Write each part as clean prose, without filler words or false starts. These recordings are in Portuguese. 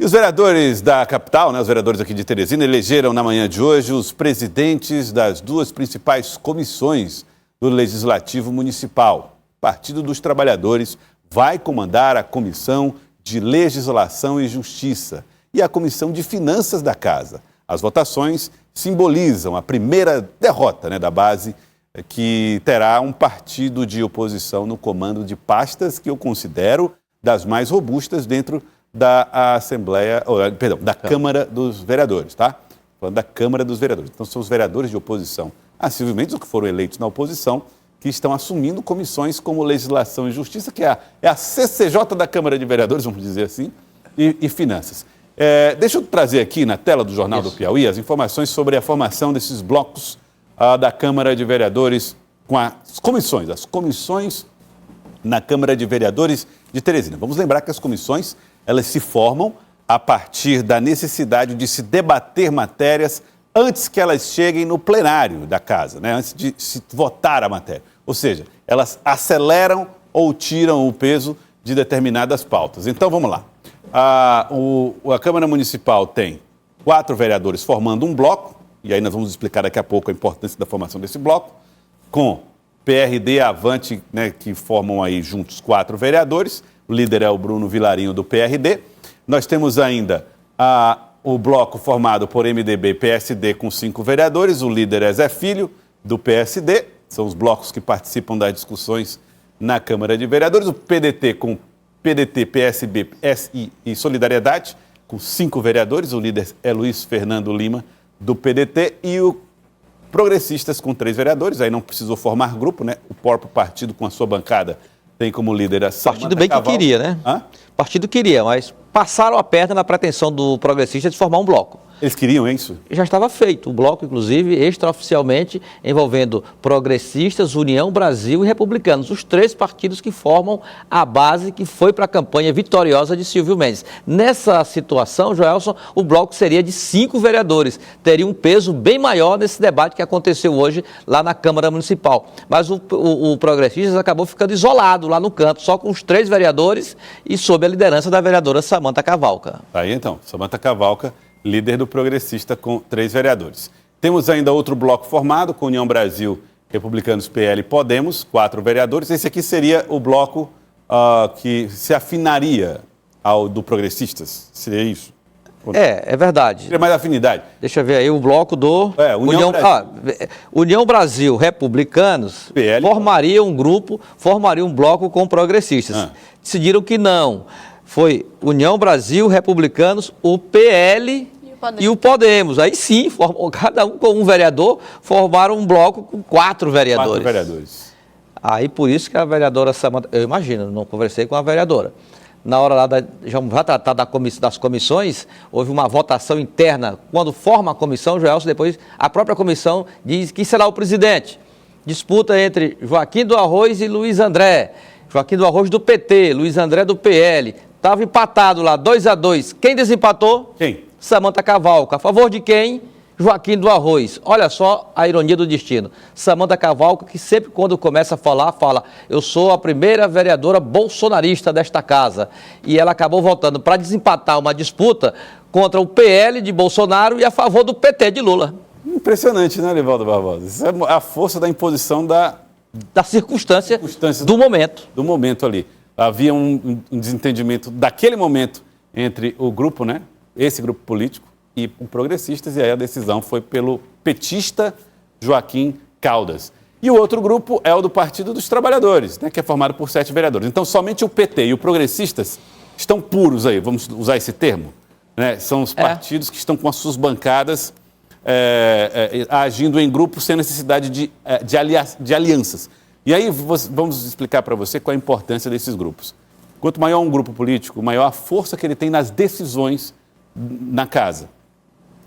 E os vereadores da capital, os vereadores aqui de Teresina, elegeram na manhã de hoje os presidentes das duas principais comissões do Legislativo Municipal. O Partido dos Trabalhadores vai comandar a Comissão de Legislação e Justiça e a Comissão de Finanças da Casa. As votações simbolizam a primeira derrota da base, que terá um partido de oposição no comando de pastas que eu considero das mais robustas dentro da da Câmara dos Vereadores, tá? Falando da Câmara dos Vereadores. Então, são os vereadores de oposição a Silvio Mendes, ou que foram eleitos na oposição, que estão assumindo comissões como Legislação e Justiça, que é a CCJ da Câmara de Vereadores, vamos dizer assim, e Finanças. Deixa eu trazer aqui na tela do Jornal do Piauí as informações sobre a formação desses blocos da Câmara de Vereadores com as comissões na Câmara de Vereadores de Teresina. Vamos lembrar que as comissões, elas se formam a partir da necessidade de se debater matérias antes que elas cheguem no plenário da casa, antes de se votar a matéria. Ou seja, elas aceleram ou tiram o peso de determinadas pautas. Então, vamos lá. A Câmara Municipal tem 4 vereadores formando um bloco, e aí nós vamos explicar daqui a pouco a importância da formação desse bloco, com PRD, Avante, que formam aí juntos 4 vereadores. O líder é o Bruno Vilarinho, do PRD. Nós temos ainda o bloco formado por MDB e PSD com 5 vereadores. O líder é Zé Filho, do PSD. São os blocos que participam das discussões na Câmara de Vereadores. O PDT com PDT, PSB, SI e Solidariedade, com 5 vereadores. O líder é Luiz Fernando Lima, do PDT. E o Progressistas com 3 vereadores. Aí não precisou formar grupo, O próprio partido com a sua bancada tem como líder a Samanta Partido bem que Cavalca. queria, Partido queria, mas passaram a perna na pretensão do Progressista de formar um bloco. Eles queriam isso? Já estava feito o bloco, inclusive, extraoficialmente, envolvendo Progressistas, União Brasil e Republicanos, os 3 partidos que formam a base que foi para a campanha vitoriosa de Silvio Mendes. Nessa situação, Joelson, o bloco seria de 5 vereadores, teria um peso bem maior nesse debate que aconteceu hoje lá na Câmara Municipal. Mas o Progressistas acabou ficando isolado lá no canto, só com os 3 vereadores e sob a liderança da vereadora Samanta Cavalca. Aí então, Samanta Cavalca, líder do Progressista com 3 vereadores. Temos ainda outro bloco formado com União Brasil, Republicanos, PL e Podemos, 4 vereadores. Esse aqui seria o bloco que se afinaria ao do Progressistas, seria isso? É verdade. Seria mais afinidade. Deixa eu ver aí o bloco do União Brasil, Republicanos, PL, formaria um bloco com progressistas. Decidiram que não. Foi União Brasil, Republicanos, o PL e o Podemos. Aí sim, cada um com um vereador, formaram um bloco com 4 vereadores. 4 vereadores. Aí por isso que a vereadora Samanta, eu imagino, não conversei com a vereadora. Na hora lá, já vai tratar das comissões, houve uma votação interna. Quando forma a comissão, Joelson, depois a própria comissão diz que será o presidente. Disputa entre Joaquim do Arroz e Luiz André. Joaquim do Arroz do PT, Luiz André do PL. Estava empatado lá, 2-2. Quem desempatou? Quem? Samanta Cavalca. A favor de quem? Joaquim do Arroz. Olha só a ironia do destino. Samanta Cavalca, que sempre quando começa a falar, fala: eu sou a primeira vereadora bolsonarista desta casa. E ela acabou votando para desempatar uma disputa contra o PL de Bolsonaro e a favor do PT de Lula. Impressionante, Livaldo Barbosa? Isso é a força da imposição da circunstância do momento. Do momento ali. Havia um desentendimento daquele momento entre o grupo, esse grupo político, e o Progressistas, e aí a decisão foi pelo petista Joaquim Caldas. E o outro grupo é o do Partido dos Trabalhadores, que é formado por 7 vereadores. Então, somente o PT e o Progressistas estão puros aí, vamos usar esse termo, São os partidos que estão com as suas bancadas agindo em grupo sem necessidade de alianças. E aí vamos explicar para você qual a importância desses grupos. Quanto maior um grupo político, maior a força que ele tem nas decisões na casa.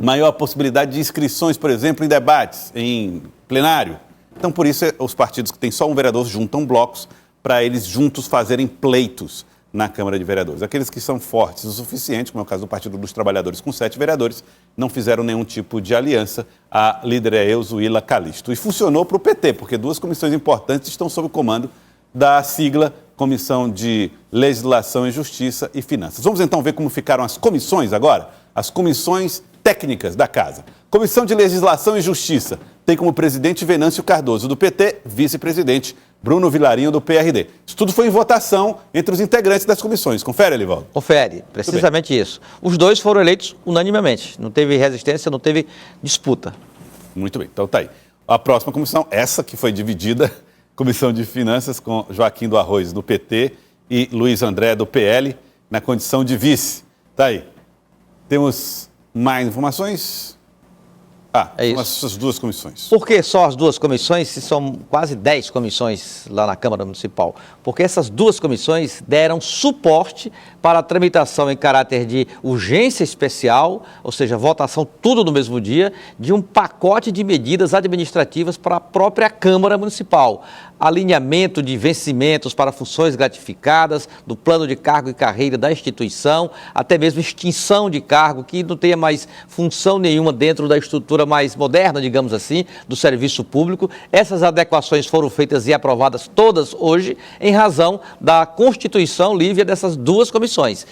Maior a possibilidade de inscrições, por exemplo, em debates, em plenário. Então, por isso, os partidos que têm só um vereador juntam blocos para eles juntos fazerem pleitos na Câmara de Vereadores. Aqueles que são fortes o suficiente, como é o caso do Partido dos Trabalhadores com 7 vereadores, não fizeram nenhum tipo de aliança. A líder é Eusuíla Calixto. E funcionou para o PT, porque 2 comissões importantes estão sob o comando da sigla Comissão de Legislação e Justiça e Finanças. Vamos então ver como ficaram as comissões agora? As comissões técnicas da Casa. Comissão de Legislação e Justiça tem como presidente Venâncio Cardoso, do PT, vice-presidente Bruno Vilarinho, do PRD. Isso tudo foi em votação entre os integrantes das comissões. Confere, Elivaldo? Confere, precisamente isso. Os dois foram eleitos unanimemente, não teve resistência, não teve disputa. Muito bem, então tá aí. A próxima comissão, essa que foi dividida, Comissão de Finanças, com Joaquim do Arroz, do PT, e Luiz André, do PL, na condição de vice. Tá aí. Temos mais informações? É isso. Essas duas comissões. Por que só as duas comissões, se são quase 10 comissões lá na Câmara Municipal? Porque essas duas comissões deram suporte para a tramitação em caráter de urgência especial, ou seja, votação tudo no mesmo dia, de um pacote de medidas administrativas para a própria Câmara Municipal. Alinhamento de vencimentos para funções gratificadas, do plano de cargo e carreira da instituição, até mesmo extinção de cargo que não tenha mais função nenhuma dentro da estrutura mais moderna, digamos assim, do serviço público. Essas adequações foram feitas e aprovadas todas hoje em razão da constituição livre dessas duas comissões.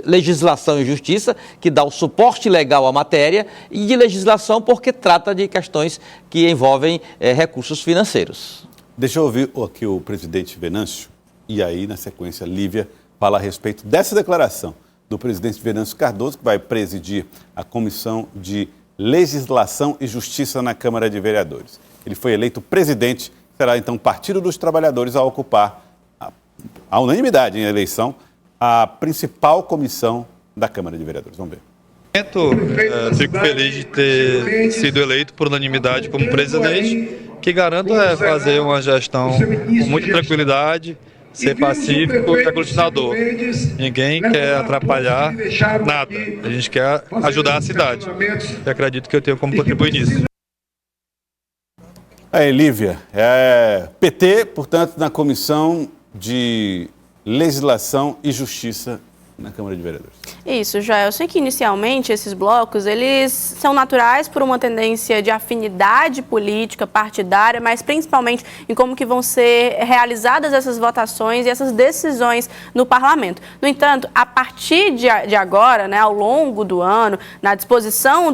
Legislação e Justiça, que dá o suporte legal à matéria, e de legislação porque trata de questões que envolvem recursos financeiros. Deixa eu ouvir aqui o presidente Venâncio e aí, na sequência, Lívia fala a respeito dessa declaração do presidente Venâncio Cardoso, que vai presidir a Comissão de Legislação e Justiça na Câmara de Vereadores. Ele foi eleito presidente, será então o Partido dos Trabalhadores a ocupar, a unanimidade em eleição, a principal comissão da Câmara de Vereadores. Vamos ver. Fico feliz de ter sido eleito por unanimidade como presidente. Que garanto fazer uma gestão com muita tranquilidade, ser pacífico e aglutinador. Ninguém quer atrapalhar nada. A gente quer ajudar a cidade. E acredito que eu tenho como contribuir nisso. Aí, Lívia, PT, portanto, na Comissão de Legislação e Justiça na Câmara de Vereadores. Isso, Joel. Eu sei que inicialmente esses blocos, eles são naturais por uma tendência de afinidade política, partidária, mas principalmente em como que vão ser realizadas essas votações e essas decisões no parlamento. No entanto, a partir de agora, né, ao longo do ano, na disposição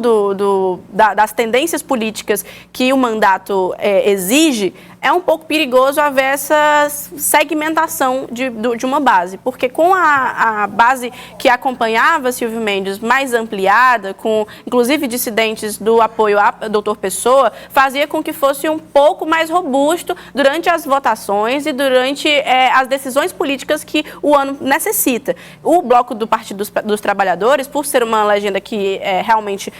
das tendências políticas que o mandato exige, é um pouco perigoso haver essa segmentação de uma base, porque com a base que acompanhava Silvio Mendes mais ampliada, com inclusive dissidentes do apoio a Dr. Pessoa, fazia com que fosse um pouco mais robusto durante as votações e durante as decisões políticas que o ano necessita. O bloco do Partido dos Trabalhadores, por ser uma legenda que realmente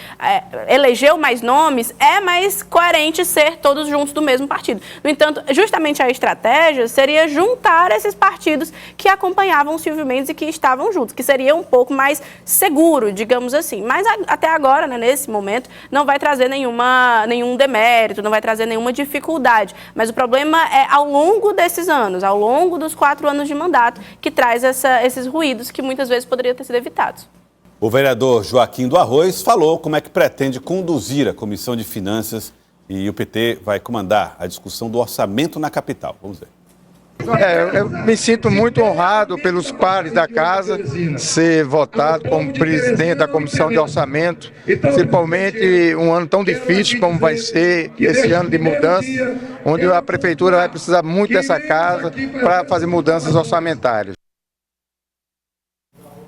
elegeu mais nomes, é mais coerente ser todos juntos do mesmo partido. No entanto, justamente a estratégia seria juntar esses partidos que acompanhavam o Silvio Mendes e que estavam juntos, que seria um pouco mais seguro, digamos assim. Mas até agora, né, nesse momento, não vai trazer nenhum demérito, não vai trazer nenhuma dificuldade. Mas o problema é ao longo desses anos, ao longo dos 4 anos de mandato, que traz esses ruídos que muitas vezes poderiam ter sido evitados. O vereador Joaquim do Arroz falou como é que pretende conduzir a Comissão de Finanças e o PT vai comandar a discussão do orçamento na capital. Vamos ver. Eu me sinto muito honrado pelos pares da casa ser votado como presidente da Comissão de Orçamento, principalmente um ano tão difícil como vai ser esse ano de mudança, onde a Prefeitura vai precisar muito dessa casa para fazer mudanças orçamentárias.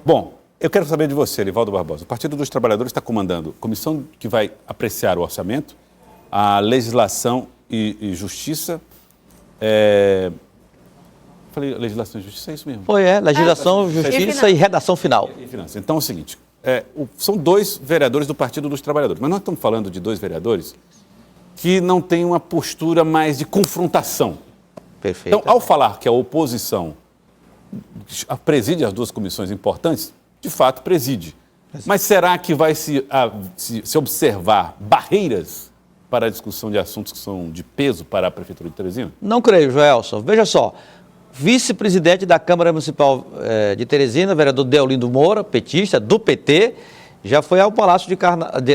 Bom, eu quero saber de você, Elivaldo Barbosa. O Partido dos Trabalhadores está comandando a comissão que vai apreciar o orçamento, a legislação e justiça. Falei legislação e justiça, é isso mesmo? Legislação, justiça e redação final. E finanças. Então é o seguinte, são 2 vereadores do Partido dos Trabalhadores, mas nós estamos falando de 2 vereadores que não têm uma postura mais de confrontação. Perfeito. Então, ao falar que a oposição preside as 2 comissões importantes, de fato preside. Mas será que vai se observar barreiras para a discussão de assuntos que são de peso para a Prefeitura de Teresina? Não creio, Joelson. Veja só, vice-presidente da Câmara Municipal de Teresina, vereador Deolindo Moura, petista, do PT, já foi ao Palácio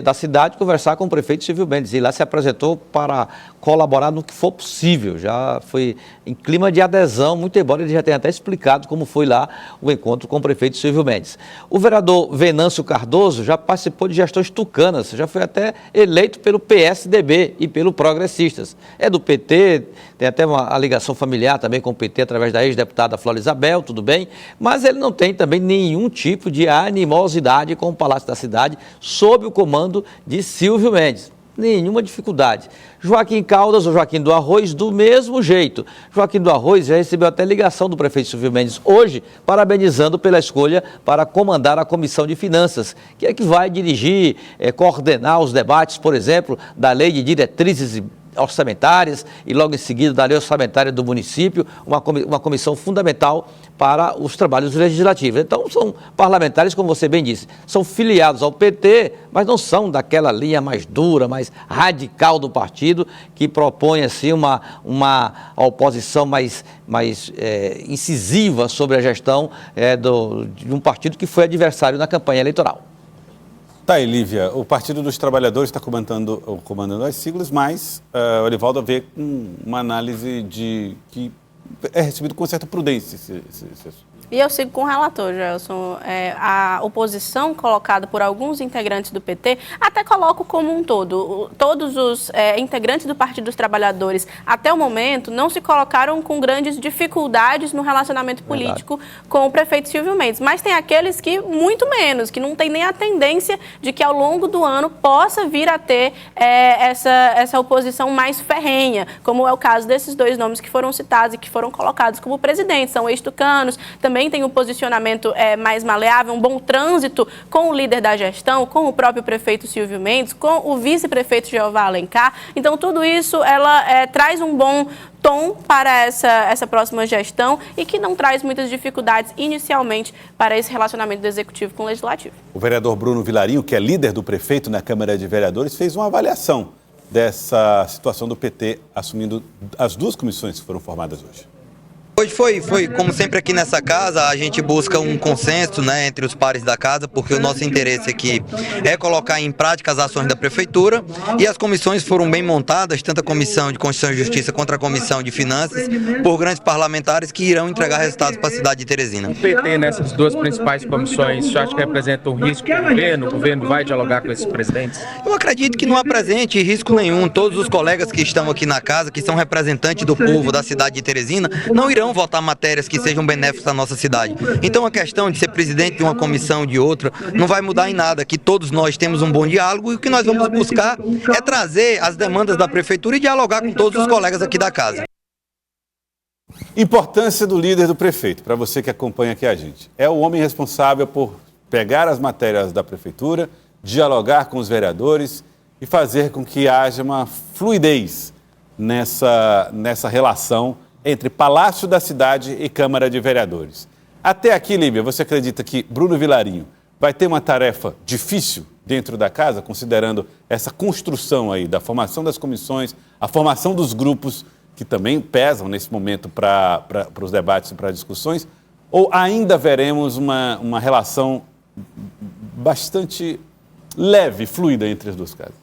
da cidade conversar com o prefeito Silvio Mendes e lá se apresentou para colaborar no que for possível. Já foi em clima de adesão, muito embora ele já tenha até explicado como foi lá o encontro com o prefeito Silvio Mendes. O vereador Venâncio Cardoso já participou de gestões tucanas, já foi até eleito pelo PSDB e pelo Progressistas. É do PT, tem até a ligação familiar também com o PT através da ex-deputada Flora Isabel, tudo bem, mas ele não tem também nenhum tipo de animosidade com o Palácio da Cidade sob o comando de Silvio Mendes. Nenhuma dificuldade. Joaquim Caldas, ou Joaquim do Arroz, do mesmo jeito. Joaquim do Arroz já recebeu até ligação do prefeito Silvio Mendes hoje, parabenizando pela escolha para comandar a Comissão de Finanças, que é que vai dirigir, coordenar os debates, por exemplo, da Lei de Diretrizes orçamentárias e logo em seguida da lei orçamentária do município, uma comissão fundamental para os trabalhos legislativos. Então são parlamentares, como você bem disse, são filiados ao PT, mas não são daquela linha mais dura, mais radical do partido, que propõe assim uma oposição mais incisiva sobre a gestão de um partido que foi adversário na campanha eleitoral. Tá aí, Lívia, o Partido dos Trabalhadores está comandando as siglas, mas o Elivaldo vê com uma análise que é recebido com certa prudência esse assunto. E eu sigo com o relator, Gelson. A oposição colocada por alguns integrantes do PT, até coloco como um todo. Todos os integrantes do Partido dos Trabalhadores, até o momento, não se colocaram com grandes dificuldades no relacionamento político com o prefeito Silvio Mendes. Mas tem aqueles que, muito menos, que não tem nem a tendência de que ao longo do ano possa vir a ter essa oposição mais ferrenha, como é o caso desses dois nomes que foram citados e que foram colocados como presidentes. São ex-tucanos, também tem um posicionamento mais maleável, um bom trânsito com o líder da gestão, com o próprio prefeito Silvio Mendes, com o vice-prefeito Jeová Alencar. Então, tudo isso ela traz um bom tom para essa próxima gestão e que não traz muitas dificuldades inicialmente para esse relacionamento do Executivo com o Legislativo. O vereador Bruno Vilarinho, que é líder do prefeito na Câmara de Vereadores, fez uma avaliação dessa situação do PT assumindo as duas comissões que foram formadas hoje. Hoje foi, como sempre aqui nessa casa, a gente busca um consenso, né, entre os pares da casa, porque o nosso interesse aqui é colocar em prática as ações da Prefeitura e as comissões foram bem montadas, tanto a Comissão de Constituição e Justiça quanto a Comissão de Finanças, por grandes parlamentares que irão entregar resultados para a cidade de Teresina. O PT nessas duas principais comissões, você acha que representa um risco para o governo vai dialogar com esses presidentes? Eu acredito que não apresente risco nenhum. Todos os colegas que estão aqui na casa, que são representantes do povo da cidade de Teresina, não irão votar matérias que sejam benéficas à nossa cidade. Então a questão de ser presidente de uma comissão de outra não vai mudar em nada, que todos nós temos um bom diálogo e o que nós vamos buscar é trazer as demandas da Prefeitura e dialogar com todos os colegas aqui da casa. Importância do líder do prefeito, para você que acompanha aqui a gente. É o homem responsável por pegar as matérias da Prefeitura, dialogar com os vereadores e fazer com que haja uma fluidez nessa relação entre Palácio da Cidade e Câmara de Vereadores. Até aqui, Líbia, você acredita que Bruno Vilarinho vai ter uma tarefa difícil dentro da casa, considerando essa construção aí da formação das comissões, a formação dos grupos, que também pesam nesse momento para os debates e para as discussões, ou ainda veremos uma relação bastante leve, fluida entre as duas casas?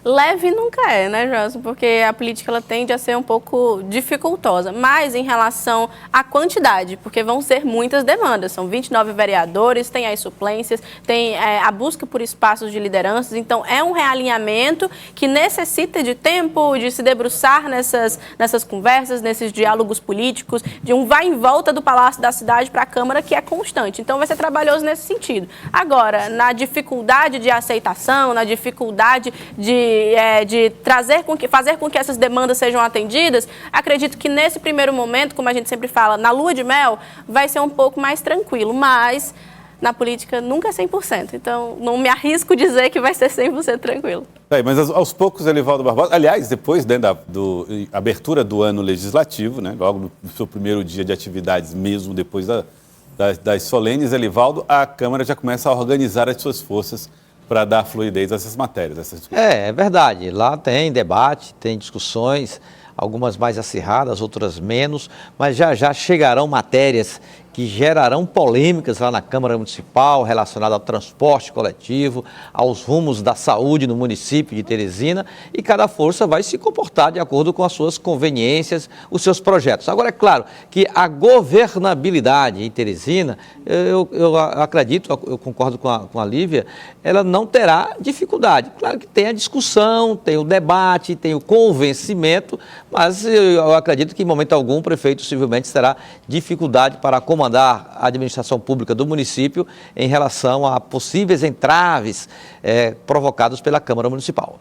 Leve nunca é, né, Gelson? Porque a política ela tende a ser um pouco dificultosa, mas em relação à quantidade, porque vão ser muitas demandas, são 29 vereadores, tem as suplências, tem a busca por espaços de lideranças, então é um realinhamento que necessita de tempo, de se debruçar nessas conversas, nesses diálogos políticos, de um vai e volta do Palácio da Cidade para a Câmara que é constante, então vai ser trabalhoso nesse sentido. Agora, na dificuldade de aceitação, na dificuldade de fazer com que essas demandas sejam atendidas, acredito que nesse primeiro momento, como a gente sempre fala, na lua de mel, vai ser um pouco mais tranquilo, mas na política nunca é 100%, então não me arrisco dizer que vai ser 100% tranquilo. Mas aos poucos, Elivaldo Barbosa, aliás, depois da abertura do ano legislativo, né, logo no seu primeiro dia de atividades, mesmo depois das solenes, Elivaldo, a Câmara já começa a organizar as suas forças para dar fluidez a essas matérias. É verdade. Lá tem debate, tem discussões, algumas mais acirradas, outras menos, mas já chegarão matérias que gerarão polêmicas lá na Câmara Municipal relacionadas ao transporte coletivo, aos rumos da saúde no município de Teresina, e cada força vai se comportar de acordo com as suas conveniências, os seus projetos. Agora, é claro que a governabilidade em Teresina, eu acredito, eu concordo com a Lívia, ela não terá dificuldade. Claro que tem a discussão, tem o debate, tem o convencimento, mas eu acredito que em momento algum o prefeito Silvio Mendes terá dificuldade para comandar a administração pública do município em relação a possíveis entraves provocados pela Câmara Municipal.